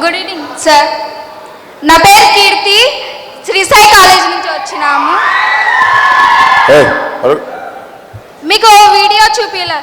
Good evening sir. నా పేరు కీర్తి, Shri Sai college నుంచి వచ్చినాము. మీకు వీడియో చూపిలా.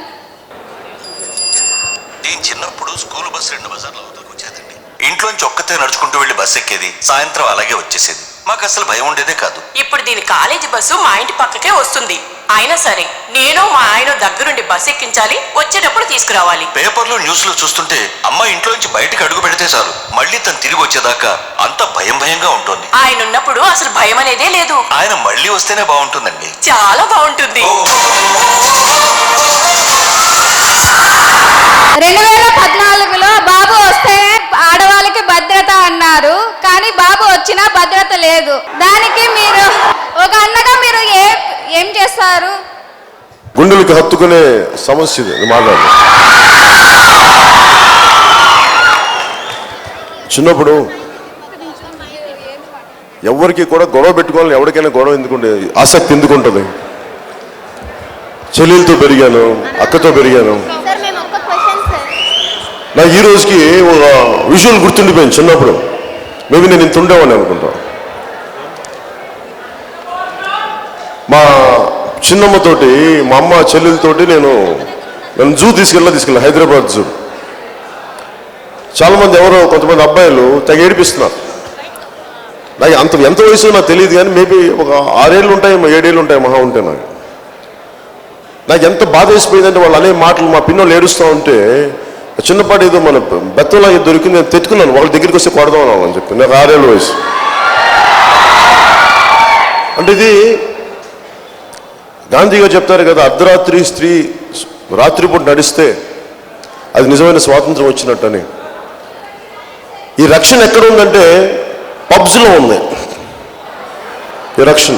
నేను చిన్నప్పుడు స్కూల్ బస్సు 2 బజార్లు అవుతూ వచ్చేదండి. ఇంట్లోంచి ఒక్కతే నడుచుకుంటూ వెళ్ళి బస్సు ఎక్కేది, సాయంత్రం అలాగే వచ్చేసేది. మాకు అసలు భయం ఉండేదే కాదు. ఇప్పుడు దీని కాలేజీ బస్సు మా ఇంటి పక్కకే వస్తుంది. అయినా సరే నేను మా ఆయన దగ్గరుండి బస్సు ఎక్కించాలి, వచ్చేటప్పుడు తీసుకురావాలి. పేపర్లు న్యూస్లో చూస్తుంటే అమ్మ ఇంట్లోంచి బయటకు అడుగు పెడితే చాలు, మళ్ళీ తను తిరిగి వచ్చేదాకా అంత భయంగా ఉంటుంది. ఆయన ఉన్నప్పుడు అసలు భయం అనేదే లేదు. ఆయన మళ్ళీ వస్తేనే బాగుంటుందండి. చాలా బాగుంటుంది. 2014లో బాబు వస్తేనే ఆడవాళ్ళకి భద్రత అన్నారు, కానీ బాబు వచ్చినా భద్రత లేదు. దానికి మీరు ఒక అన్నగా మీరు ఏం చేస్తారు? గుండెలకు హత్తుకునే సమస్య ఇది. మాట్లాడు. చిన్నప్పుడు ఎవరికి కూడా గొడవ పెట్టుకోవాలని, ఎవరికైనా గొడవ ఎందుకుంటే ఆసక్తి ఎందుకుంటుంది? చెల్లెలతో పెరిగాను, అక్కతో పెరిగాను. నా ఈ రోజుకి ఒక విజువల్ గుర్తుండిపోయింది. చిన్నప్పుడు మేబీ నేను ఇంత ఉండేవాడిని అనుకుంటా. మా చిన్నమ్మతోటి, మా అమ్మ చెల్లెలతోటి నన్ను జూ తీసుకెళ్ళా హైదరాబాద్ జూ. చాలామంది కొంతమంది అబ్బాయిలు తెగ ఏడిపిస్తున్నారు. నాకు ఎంత వయసు నాకు తెలియదు, కానీ మేబీ ఒక 6 ఏళ్ళు ఉంటాయి, 7 ఏళ్ళు ఉంటాయి మహా ఉంటే. నాకు ఎంత బాధ వేసిపోయిందంటే వాళ్ళు అనే మాటలు, మా పిన్నోళ్ళు ఏడుస్తూ ఉంటే చిన్నపాటి ఏదో మన బెత్తంలాగా దొరికింది, నేను తెచ్చుకున్నాను. వాళ్ళ దగ్గరికి వస్తే కొడదాం అని చెప్పి. నాకు 6 ఏళ్ళ వయసు. అంటే ఇది గాంధీ గారు చెప్తారు కదా, అర్ధరాత్రి స్త్రీ రాత్రిపూట నడిస్తే అది నిజమైన స్వాతంత్రం వచ్చినట్టని. ఈ రక్షణ ఎక్కడ ఉందంటే పబ్స్లో ఉంది ఈ రక్షణ.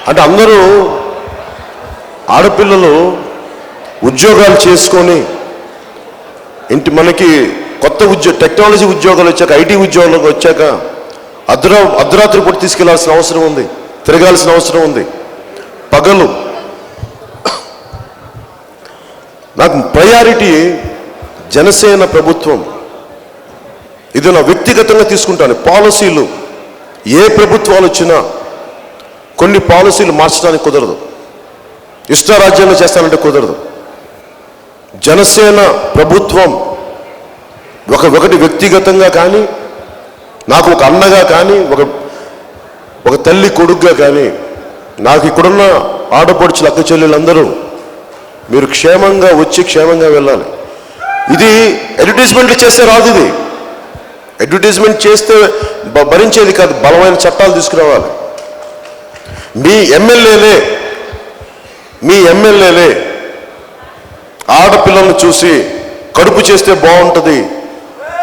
అంటే అందరూ ఆడపిల్లలు ఉద్యోగాలు చేసుకొని మనకి కొత్త టెక్నాలజీ ఉద్యోగాలు వచ్చాక, ఐటీ ఉద్యోగాలకు వచ్చాక అర్ధరాత్రి పూట తీసుకెళ్లాల్సిన అవసరం ఉంది, తిరగాల్సిన అవసరం ఉంది. పగలు నాకు ప్రయారిటీ జనసేన ప్రభుత్వం. ఇది నా వ్యక్తిగతంగా తీసుకుంటాను. పాలసీలు ఏ ప్రభుత్వాలు వచ్చినా కొన్ని పాలసీలు మార్చడానికి కుదరదు, ఇష్టారాజ్యంగా చేస్తానంటే కుదరదు. జనసేన ప్రభుత్వం ఒకటి వ్యక్తిగతంగా కానీ, నాకు ఒక అన్నగా కానీ, ఒక తల్లి కొడుకుగా కానీ, నాకు ఇక్కడున్న ఆడపడుచులు అక్క చెల్లెళ్ళందరూ మీరు క్షేమంగా వచ్చి క్షేమంగా వెళ్ళాలి. ఇది అడ్వర్టైజ్మెంట్లు చేస్తే రాదు. ఇది అడ్వర్టైజ్మెంట్ చేస్తే భరించేది కాదు, బలమైన చట్టాలు తీసుకురావాలి. మీ ఎమ్మెల్యేలే ఆడపిల్లలను చూసి కడుపు చేస్తే బాగుంటుంది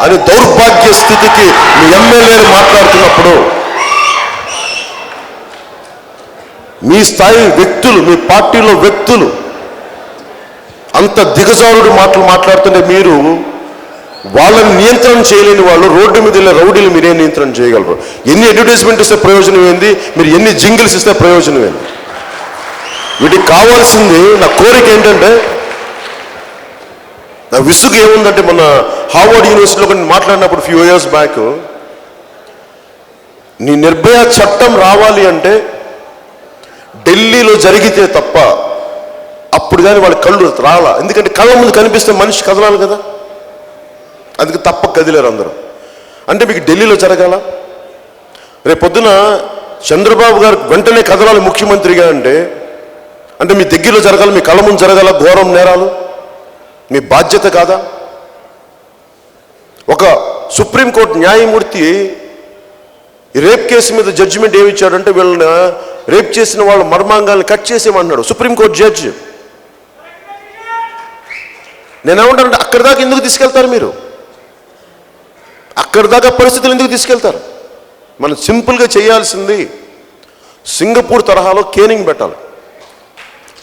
అని దౌర్భాగ్య స్థితికి మీ ఎమ్మెల్యేలు మాట్లాడుతున్నప్పుడు, మీ స్థాయి వ్యక్తులు, మీ పార్టీలో వ్యక్తులు అంత దిగజారుడు మాటలు మాట్లాడుతుంటే మీరు వాళ్ళని నియంత్రణ చేయలేని వాళ్ళు, రోడ్డు మీద వెళ్ళే రౌడీలు మీరేం నియంత్రణ చేయగలరు? ఎన్ని అడ్వర్టైజ్మెంట్ ఇస్తే ప్రయోజనం ఏంది? మీరు ఎన్ని జింగిల్స్ ఇస్తే ప్రయోజనం ఏంది? వీటికి కావాల్సింది, నా కోరిక ఏంటంటే, నా విసుగు ఏముందంటే, మన హార్వర్డ్ యూనివర్సిటీలో నేను మాట్లాడినప్పుడు ఫ్యూ ఇయర్స్ బ్యాక్, నీ నిర్భయ చట్టం రావాలి అంటే ఢిల్లీలో జరిగితే తప్ప అప్పుడు కానీ వాళ్ళ కళ్ళు రాలా. ఎందుకంటే కళ్ళ ముందు కనిపిస్తే మనిషి కదలాలి కదా, అందుకే తప్ప కదిలేరు అందరూ. అంటే మీకు ఢిల్లీలో జరగాల, రేపొద్దున చంద్రబాబు గారు వెంటనే కదలాలి ముఖ్యమంత్రిగా అంటే మీ దగ్గరలో జరగాలి, మీ కళ్ళ ముందు జరగాల. ఘోరం నేరాలు మీ బాధ్యత కాదా? ఒక సుప్రీంకోర్టు న్యాయమూర్తి రేప్ కేసు మీద జడ్జిమెంట్ ఏమి ఇచ్చాడంటే, వీళ్ళని రేప్ చేసిన వాళ్ళ మర్మాంగాల్ని కట్ చేసేయమన్నాడు సుప్రీంకోర్టు జడ్జి. నేనేమంటానంటే, అక్కడి దాకా ఎందుకు తీసుకెళ్తారు మీరు? అక్కడి దాకా పరిస్థితులు ఎందుకు తీసుకెళ్తారు? మనం సింపుల్గా చేయాల్సింది సింగపూర్ తరహాలో కేనింగ్ పెట్టాలి,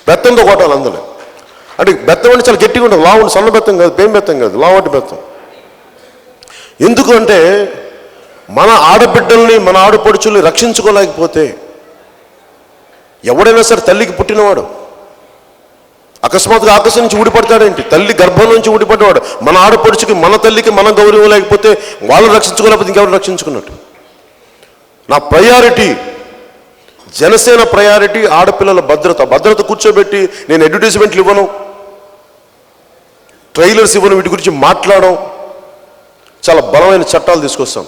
బెత్తంతో కొట్టాలి అందులో. అంటే బెత్తం అంటే చాలా గట్టిగా ఉంటుంది, లావుండి, సన్న బెత్తం కాదు, పేం బెత్తం కాదు, లావటి బెత్తం. ఎందుకంటే మన ఆడబిడ్డల్ని, మన ఆడపడుచుల్ని రక్షించుకోలేకపోతే, ఎవడైనా సరే తల్లికి పుట్టినవాడు అకస్మాత్తుగా ఆకాశం నుంచి ఊడిపడతాడేంటి? తల్లి గర్భం నుంచి ఊడిపడ్డవాడు. మన ఆడపడుచుకి, మన తల్లికి మన గౌరవం లేకపోతే వాళ్ళు రక్షించుకోలేకపోతే ఇంకెవరు రక్షించుకున్నట్టు? నా ప్రయారిటీ, జనసేన ప్రయారిటీ ఆడపిల్లల భద్రత. భద్రత కూర్చోబెట్టి నేను అడ్వర్టైజ్మెంట్లు ఇవ్వను, ట్రైలర్స్ ఇవ్వను, వీటి గురించి మాట్లాడడం. చాలా బలమైన చట్టాలు తీసుకొస్తాం,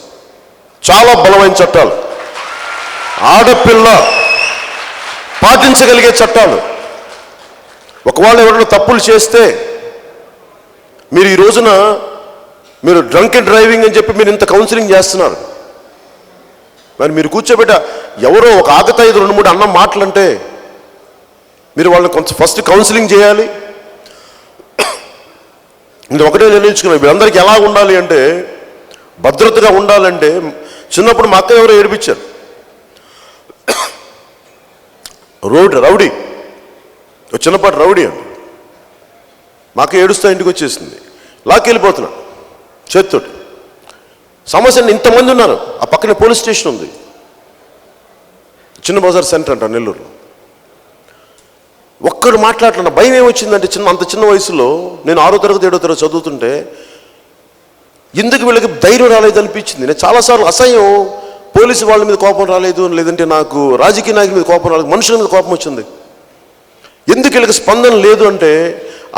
చాలా బలమైన చట్టాలు, ఆడపిల్ల పాటించగలిగే చట్టాలు. ఒకవేళ ఎవరైనా తప్పులు చేస్తే మీరు ఈ రోజున మీరు డ్రంక్ అండ్ డ్రైవింగ్ అని చెప్పి మీరు ఇంత కౌన్సిలింగ్ చేస్తున్నారు. మరి మీరు కూర్చోబెట్ట ఎవరో ఒక ఆగతాయిదు 2-3 అన్నం మాటలంటే మీరు వాళ్ళని కొంచెం ఫస్ట్ కౌన్సిలింగ్ చేయాలి. నేను ఒకటే నిర్ణయించుకున్నాను, వీళ్ళందరికీ ఎలా ఉండాలి అంటే, భద్రతగా ఉండాలంటే. చిన్నప్పుడు మా అక్క ఎవరో ఏడిపించారు, రౌడీ, చిన్నపాటి రౌడీ అండి. మా అక్క ఏడుస్తా ఇంటికి వచ్చేసింది, లాక్కెళ్ళిపోతున్నా చేతితోటి. సమస్య ఇంతమంది ఉన్నారు, ఆ పక్కనే పోలీస్ స్టేషన్ ఉంది, చిన్న బజార్ సెంటర్ అంట నెల్లూరులో. ఒక్కడు మాట్లాడుతున్నా. భయం ఏమొచ్చిందంటే, అంత చిన్న వయసులో నేను 6వ తరగతి 7వ తరగతి చదువుతుంటే ఎందుకు వీళ్ళకి ధైర్యం రాలేదు అనిపించింది. నేను చాలాసార్లు అసహ్యం, పోలీసు వాళ్ళ మీద కోపం రాలేదు, లేదంటే నాకు రాజకీయ నాయకుల మీద కోపం రాలేదు, మనుషుల మీద కోపం వచ్చింది. ఎందుకు వీళ్ళకి స్పందన లేదు అంటే,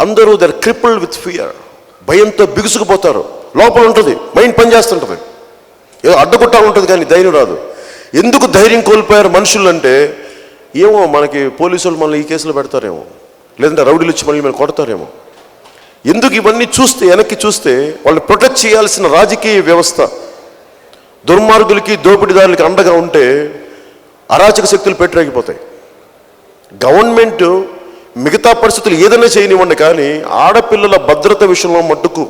అందరూ దర్ క్రిపుల్డ్ విత్ ఫియర్. భయంతో బిగుసుకుపోతారు. లోపల ఉంటుంది, మైండ్ పనిచేస్తుంటుంది, ఏదో అడ్డగుట్టా ఉంటుంది, కానీ ధైర్యం రాదు. ఎందుకు ధైర్యం కోల్పోయారు మనుషులు అంటే, ఏమో మనకి పోలీసు వాళ్ళు మనల్ని ఈ కేసులో పెడతారేమో, లేదంటే రౌడీలు వచ్చి మళ్ళీ మనం కొడతారేమో. ఎందుకు ఇవన్నీ చూస్తే, వెనక్కి చూస్తే వాళ్ళని ప్రొటెక్ట్ చేయాల్సిన రాజకీయ వ్యవస్థ దుర్మార్గులకి, దోపిడీదారులకి అండగా ఉంటే అరాచక శక్తులు పెట్టరేగిపోతాయి. గవర్నమెంట్ మిగతా పరిస్థితులు ఏదైనా చేయనివ్వండి, కానీ ఆడపిల్లల భద్రత విషయంలో మట్టుకు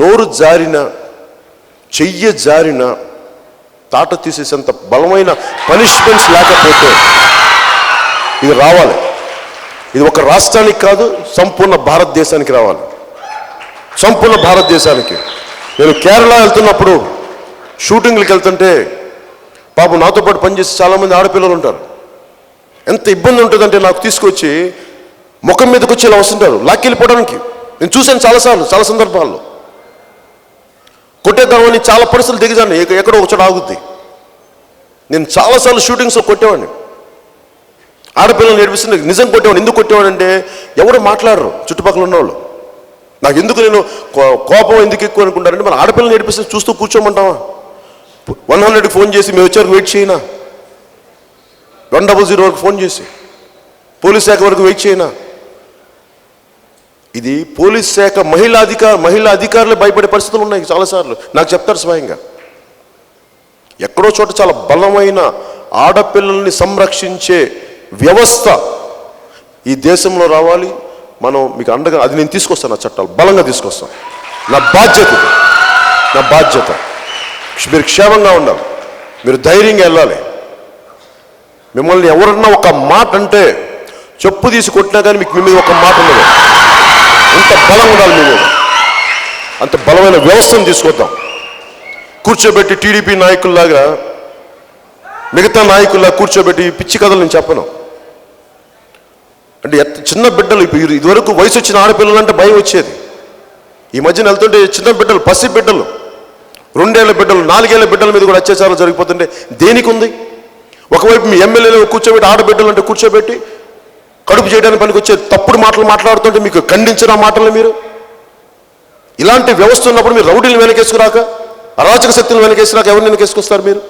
నోరు జారిన, చెయ్యి జారిన తాట తీసేసేంత బలమైన పనిష్మెంట్స్ లేకపోతే ఇది రావాలి. ఇది ఒక రాష్ట్రానికి కాదు, సంపూర్ణ భారతదేశానికి రావాలి, సంపూర్ణ భారతదేశానికి. నేను కేరళ వెళ్తున్నప్పుడు షూటింగ్లకు వెళ్తుంటే పాపం నాతో పాటు పనిచేసి చాలామంది ఆడపిల్లలు ఉంటారు. ఎంత ఇబ్బంది ఉంటుందంటే, నాకు తీసుకొచ్చి ముఖం మీదకి వచ్చి ఇలా వస్తుంటారు లాక్కెళ్ళిపోవడానికి. నేను చూశాను చాలాసార్లు, చాలా సందర్భాల్లో. కొట్టేద్దామని చాలా పరిస్థితులు దిగజాను, ఎక్కడో ఒక చోట ఆగుద్ది. నేను చాలాసార్లు షూటింగ్స్లో కొట్టేవాడిని, ఆడపిల్లలు నేర్పిస్తుంది, నిజం కొట్టేవాడిని. ఎందుకు కొట్టేవాడు అంటే, ఎవరు మాట్లాడరు చుట్టుపక్కల ఉన్నవాళ్ళు. నాకు ఎందుకు, నేను కోపం ఎందుకు ఎక్కువ అనుకుంటారంటే, మన ఆడపిల్లలు నేర్పిస్తే చూస్తూ కూర్చోమంటావా? 100కి ఫోన్ చేసి మేము వచ్చే వరకు వెయిట్ చేయనా? 100 వరకు ఫోన్ చేసి పోలీస్ శాఖ వరకు వెయిట్ చేయనా? ఇది పోలీస్ శాఖ మహిళా అధికారులు భయపడే పరిస్థితులు ఉన్నాయి చాలాసార్లు, నాకు చెప్తారు స్వయంగా. ఎక్కడో చోట చాలా బలమైన ఆడపిల్లల్ని సంరక్షించే వ్యవస్థ ఈ దేశంలో రావాలి. మనం మీకు అండగా, అది నేను తీసుకొస్తాను, ఆ చట్టాలు బలంగా తీసుకొస్తాను. నా బాధ్యత, నా బాధ్యత. మీరు క్షేమంగా ఉండాలి, మీరు ధైర్యంగా వెళ్ళాలి. మిమ్మల్ని ఎవరన్నా ఒక మాట అంటే చెప్పు తీసి కొట్టినా కానీ మీకు మీ మీద ఒక మాట ఉండదు. అంత బలం ఉండాలి మీ మీద, అంత బలమైన వ్యవస్థను తీసుకొద్దాం. కూర్చోబెట్టి టీడీపీ నాయకుల్లాగా, మిగతా నాయకుల్లా కూర్చోబెట్టి పిచ్చి కథలు నేను చెప్పను. అంటే చిన్న బిడ్డలు, ఇదివరకు వయసు వచ్చిన ఆడపిల్లలు అంటే భయం వచ్చేది. ఈ మధ్యన వెళ్తుంటే చిన్న బిడ్డలు, పసి బిడ్డలు, 2 ఏళ్ల బిడ్డలు, 4 ఏళ్ల బిడ్డల మీద కూడా అత్యాచారాలు జరిగిపోతుంటే దేనికి ఉంది? ఒకవైపు మీ ఎమ్మెల్యేలు కూర్చోబెట్టి, ఆడబిడ్డలు అంటే కూర్చోబెట్టి కడుపు చేయడానికి పనికి వచ్చే తప్పుడు మాటలు మాట్లాడుతుంటే మీకు ఖండించిన మాటలు. మీరు ఇలాంటి వ్యవస్థ ఉన్నప్పుడు మీరు రౌడీలు వెనకేసుకురాక, అరాచక శక్తులను వెనకేసుకురాక ఎవరిని వెనకేసుకొస్తారు మీరు?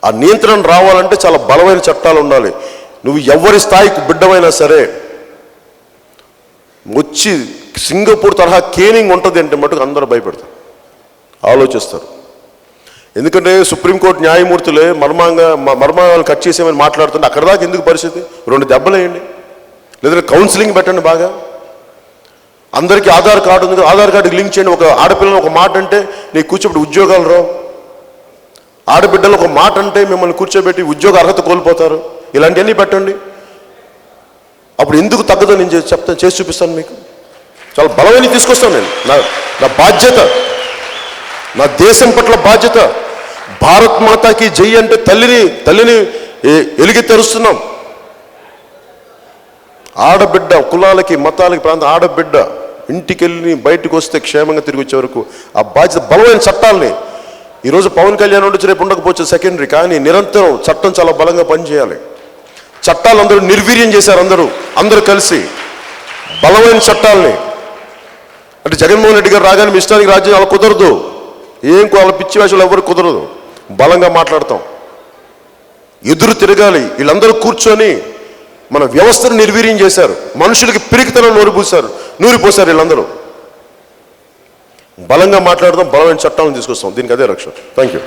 ఆ నియంత్రణ రావాలంటే చాలా బలమైన చట్టాలు ఉండాలి. నువ్వు ఎవరి స్థాయికి బిడ్డమైనా సరే వచ్చి సింగపూర్ తరహా కేనింగ్ ఉంటుంది అంటే మటుకు అందరూ భయపడతారు, ఆలోచిస్తారు. ఎందుకంటే సుప్రీంకోర్టు న్యాయమూర్తులే మర్మాలను కట్ చేసేమని మాట్లాడుతుంటే అక్కడ దాకా ఎందుకు పరిస్థితి? 2 దెబ్బలు వేయండి, లేదంటే కౌన్సిలింగ్ పెట్టండి బాగా. అందరికీ ఆధార్ కార్డు ఉంది, ఆధార్ కార్డుకి లింక్ చేయండి. ఒక ఆడపిల్లని ఒక మాట అంటే నీకు కూర్చోబెట్టి ఉద్యోగాలు రావు, ఆడబిడ్డలు ఒక మాట అంటే మిమ్మల్ని కూర్చోబెట్టి ఉద్యోగ అర్హత కోల్పోతారు. ఇలాంటివన్నీ పెట్టండి, అప్పుడు ఎందుకు తగ్గదో నేను చేసి చూపిస్తాను మీకు. చాలా బలమైన తీసుకొస్తాను నేను. నా బాధ్యత, నా దేశం పట్ల బాధ్యత. భారత్ మాతాకి జై అంటే తల్లిని ఎలిగి తెరుస్తున్నాం. ఆడబిడ్డ కులాలకి మతాలకి ప్రాంతం ఆడబిడ్డ ఇంటికి వెళ్ళి బయటకు వస్తే క్షేమంగా తిరిగి వచ్చే వరకు ఆ బాధ్యత బలమైన చట్టాలని ఈరోజు పవన్ కళ్యాణ్ ఉండొచ్చు, రేపు ఉండకపోవచ్చు సెకండరీ, కానీ నిరంతరం చట్టం చాలా బలంగా పనిచేయాలి. చట్టాలు అందరూ నిర్వీర్యం చేశారు, అందరూ కలిసి బలమైన చట్టాలని. అంటే జగన్మోహన్ రెడ్డి గారు రాగానే మీ ఇష్టానికి రాజ్యం అలా కుదరదు, వాళ్ళ పిచ్చి వేషాలు ఎవరు కుదరదు. బలంగా మాట్లాడతాం, ఎదురు తిరగాలి. వీళ్ళందరూ కూర్చొని మన వ్యవస్థను నిర్వీర్యం చేశారు, మనుషులకి పిరికితనం నూరిపోశారు వీళ్ళందరూ. బలంగా మాట్లాడదాం, బలమైన చట్టాలను తీసుకొస్తాం, దీనికి అదే రక్షణ. Thank you.